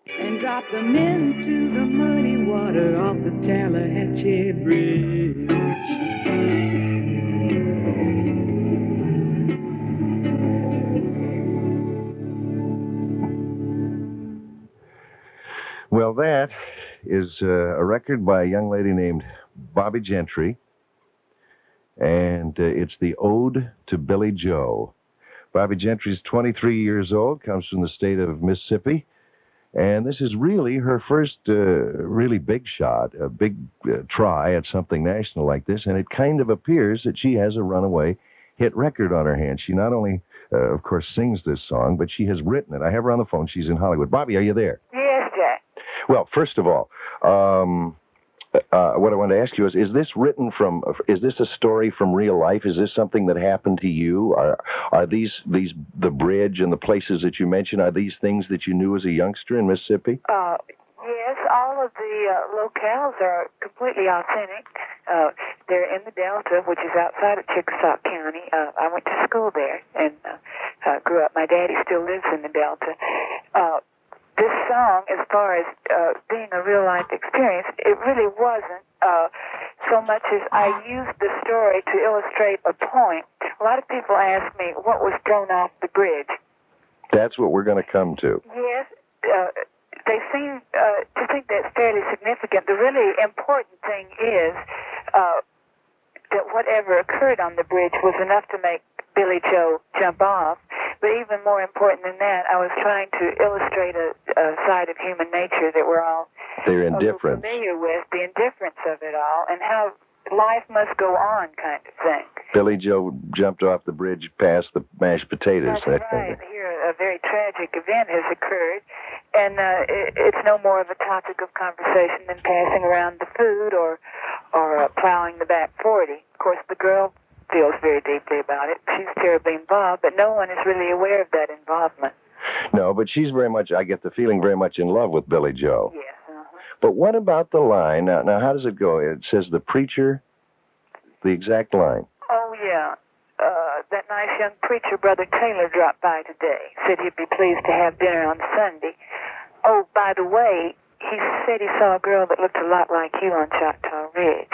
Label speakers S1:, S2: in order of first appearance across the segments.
S1: and drop them into the muddy water off the Tallahatchie Bridge.
S2: Well, that is a record by a young lady named Bobbie Gentry, and it's the Ode to Billie Joe. Bobbie Gentry's 23 years old, comes from the state of Mississippi, and this is really her first really big shot, a big try at something national like this, and it kind of appears that she has a runaway hit record on her hands. She not only, of course, sings this song, but she has written it. I have her on the phone. She's in Hollywood. Bobbie, are you there?
S3: Yes, Jack.
S2: Well, first of all, what I wanted to ask you is this written from, is this a story from real life? Is this something that happened to you? Are these, the bridge and the places that you mentioned, are these things that you knew as a youngster in Mississippi?
S3: Yes, all of the locales are completely authentic. They're in the Delta, which is outside of Chickasaw County. I went to school there and grew up. My daddy still lives in the Delta. This song, as far as being a real-life experience, it really wasn't so much as I used the story to illustrate a point. A lot of people ask me, what was thrown off the bridge?
S2: That's what we're going to come to.
S3: Yes, they seem to think that's fairly significant. The really important thing is that whatever occurred on the bridge was enough to make Billie Joe jump off. But even more important than that, I was trying to illustrate a side of human nature that we're all familiar with, the indifference of it all, and how life must go on kind of thing.
S2: Billie Joe jumped off the bridge past the mashed potatoes.
S3: That's right. Here, a very tragic event has occurred, and it's no more of a topic of conversation than passing around the food or plowing the back 40. Of course, the girl feels very deeply about it. She's terribly involved, but no one is really aware of that involvement.
S2: No, but she's very much, I get the feeling, very much in love with Billie Joe.
S3: Yes.
S2: But what about the line? Now, how does it go? It says the preacher, the exact line.
S3: Oh, yeah. That nice young preacher, Brother Taylor, dropped by today. Said he'd be pleased to have dinner on Sunday. Oh, by the way, he said he saw a girl that looked a lot like you on Choctaw Ridge.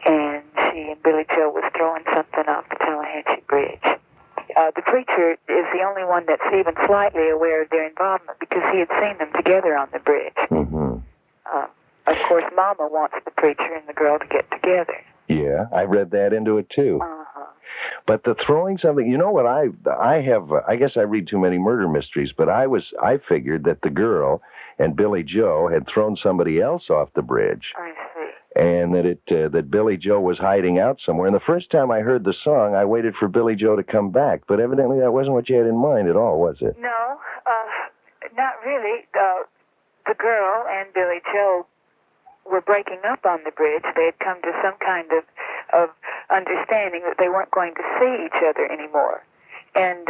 S3: And she and Billie Joe was throwing something off the Tallahatchie Bridge. The preacher is the only one that's even slightly aware of their involvement because he had seen them together on the bridge.
S2: Mm-hmm.
S3: Of course, Mama wants the preacher and the girl to get together.
S2: Yeah, I read that into it, too.
S3: Uh-huh.
S2: But the throwing something, you know what, I guess I read too many murder mysteries, but I figured that the girl and Billie Joe had thrown somebody else off the bridge.
S3: I see.
S2: And that Billie Joe was hiding out somewhere. And the first time I heard the song, I waited for Billie Joe to come back. But evidently that wasn't what you had in mind at all, was it?
S3: No, not really. The girl and Billie Joe were breaking up on the bridge. They had come to some kind of understanding that they weren't going to see each other anymore. And,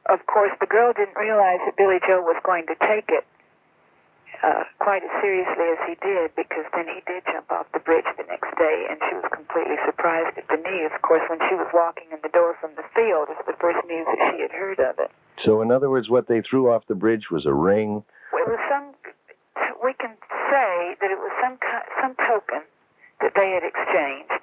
S3: of course, the girl didn't realize that Billie Joe was going to take it quite as seriously as he did, because then he did jump off the bridge the next day, and she was completely surprised at the news. Of course, when she was walking in the door from the field, it's the first news that she had heard of it.
S2: So, in other words, what they threw off the bridge was a ring?
S3: It was we can say that it was some token that they had exchanged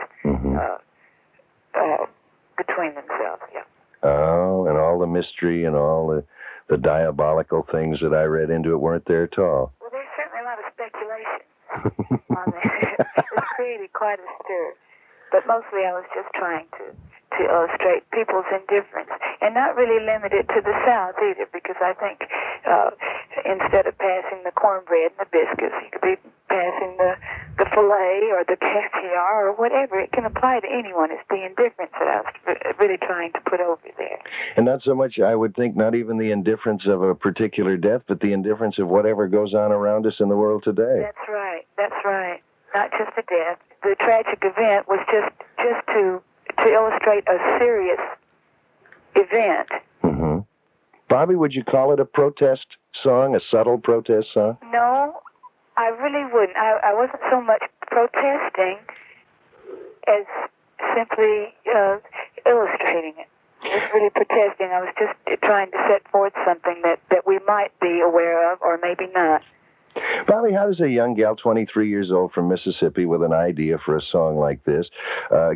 S3: between themselves, yeah.
S2: Oh, and all the mystery and all the diabolical things that I read into it weren't there at all.
S3: Well, there's certainly a lot of speculation on there. It's created quite a stir. But mostly I was just trying to illustrate people's indifference, and not really limit it to the South either, because I think instead of passing the cornbread and the biscuits, you could be passing the filet or the caviar or whatever. It can apply to anyone. It's the indifference that I was really trying to put over there.
S2: And not so much, I would think, not even the indifference of a particular death, but the indifference of whatever goes on around us in the world today.
S3: That's right. That's right. Not just the death. The tragic event was just to illustrate a serious event.
S2: Mm-hmm. Bobbie, would you call it a protest song, a subtle protest song?
S3: No, I really wouldn't. I wasn't so much protesting as simply illustrating it. was really protesting. I was just trying to set forth something that we might be aware of or maybe not.
S2: Bobbie, how does a young gal, 23 years old from Mississippi, with an idea for a song like this,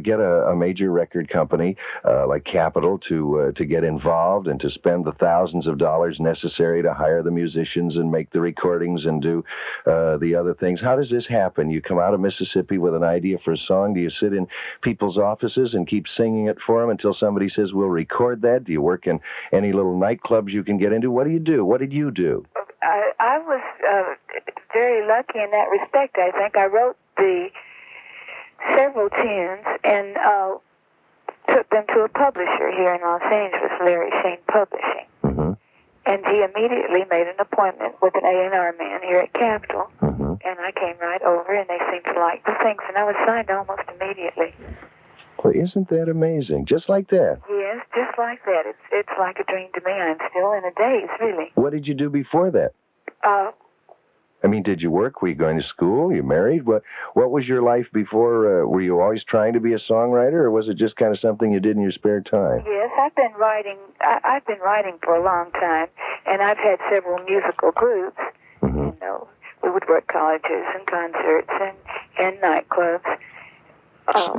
S2: get a major record company like Capitol to get involved and to spend the thousands of dollars necessary to hire the musicians and make the recordings and do the other things? How does this happen? You come out of Mississippi with an idea for a song. Do you sit in people's offices and keep singing it for them until somebody says, we'll record that? Do you work in any little nightclubs you can get into? What do you do? What did you do?
S3: I was very lucky in that respect. I think I wrote the several tunes and took them to a publisher here in Los Angeles, Larry Shane Publishing.
S2: Mm-hmm.
S3: And he immediately made an appointment with an A&R man here at Capitol.
S2: Mm-hmm.
S3: And I came right over, and they seemed to like the things, and I was signed almost immediately.
S2: Well, isn't that amazing? Just like that.
S3: Yes, just like that. It's like a dream to me. I'm still in a daze, really.
S2: What did you do before that? I mean, did you work? Were you going to school? You married? What was your life before? Were you always trying to be a songwriter, or was it just kind of something you did in your spare time?
S3: Yes, I've been writing. I've been writing for a long time, and I've had several musical groups.
S2: Mm-hmm.
S3: You know, we would work colleges and concerts and nightclubs.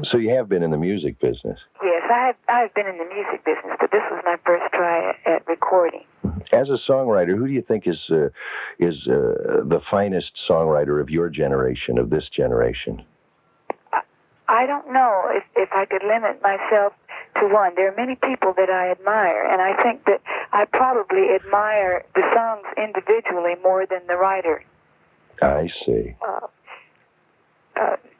S2: So you have been in the music business?
S3: Yes, I've been in the music business, but this was my first try at recording.
S2: As a songwriter, who do you think is the finest songwriter of your generation, of this generation?
S3: I don't know if I could limit myself to one. There are many people that I admire, and I think that I probably admire the songs individually more than the writer.
S2: I see.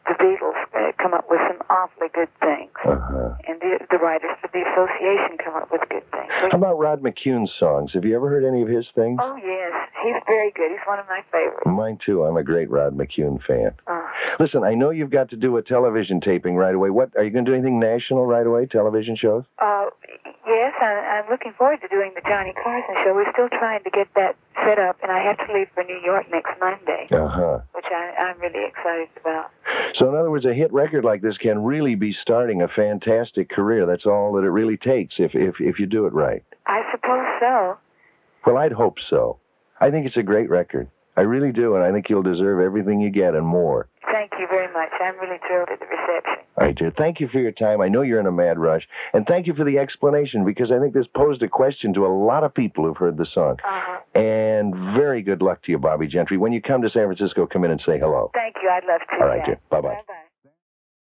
S3: The Beatles come up with some awfully good things.
S2: Uh-huh.
S3: And the writers of the Association come up with good things.
S2: How about Rod McCune's songs? Have you ever heard any of his things?
S3: Oh, yes. He's very good. He's one of my favorites.
S2: Mine, too. I'm a great Rod McCune fan. Listen, I know you've got to do a television taping right away. Are you going to do anything national right away, television shows?
S3: Yes, I'm looking forward to doing the Johnny Carson show. We're still trying to get that set up, and I have to leave for New York next Monday, which I'm really excited about.
S2: So in other words, a hit record like this can really be starting a fantastic career. That's all that it really takes if you do it right.
S3: I suppose so.
S2: Well, I'd hope so. I think it's a great record. I really do, and I think you'll deserve everything you get and more.
S3: Thank you very much. I'm really thrilled at the reception.
S2: I do. Thank you for your time. I know you're in a mad rush. And thank you for the explanation, because I think this posed a question to a lot of people who've heard the song. And very good luck to you, Bobbie Gentry. When you come to San Francisco, come in and say hello.
S3: Thank you. I'd love to.
S2: All right, dear. Bye-bye.
S3: Bye-bye.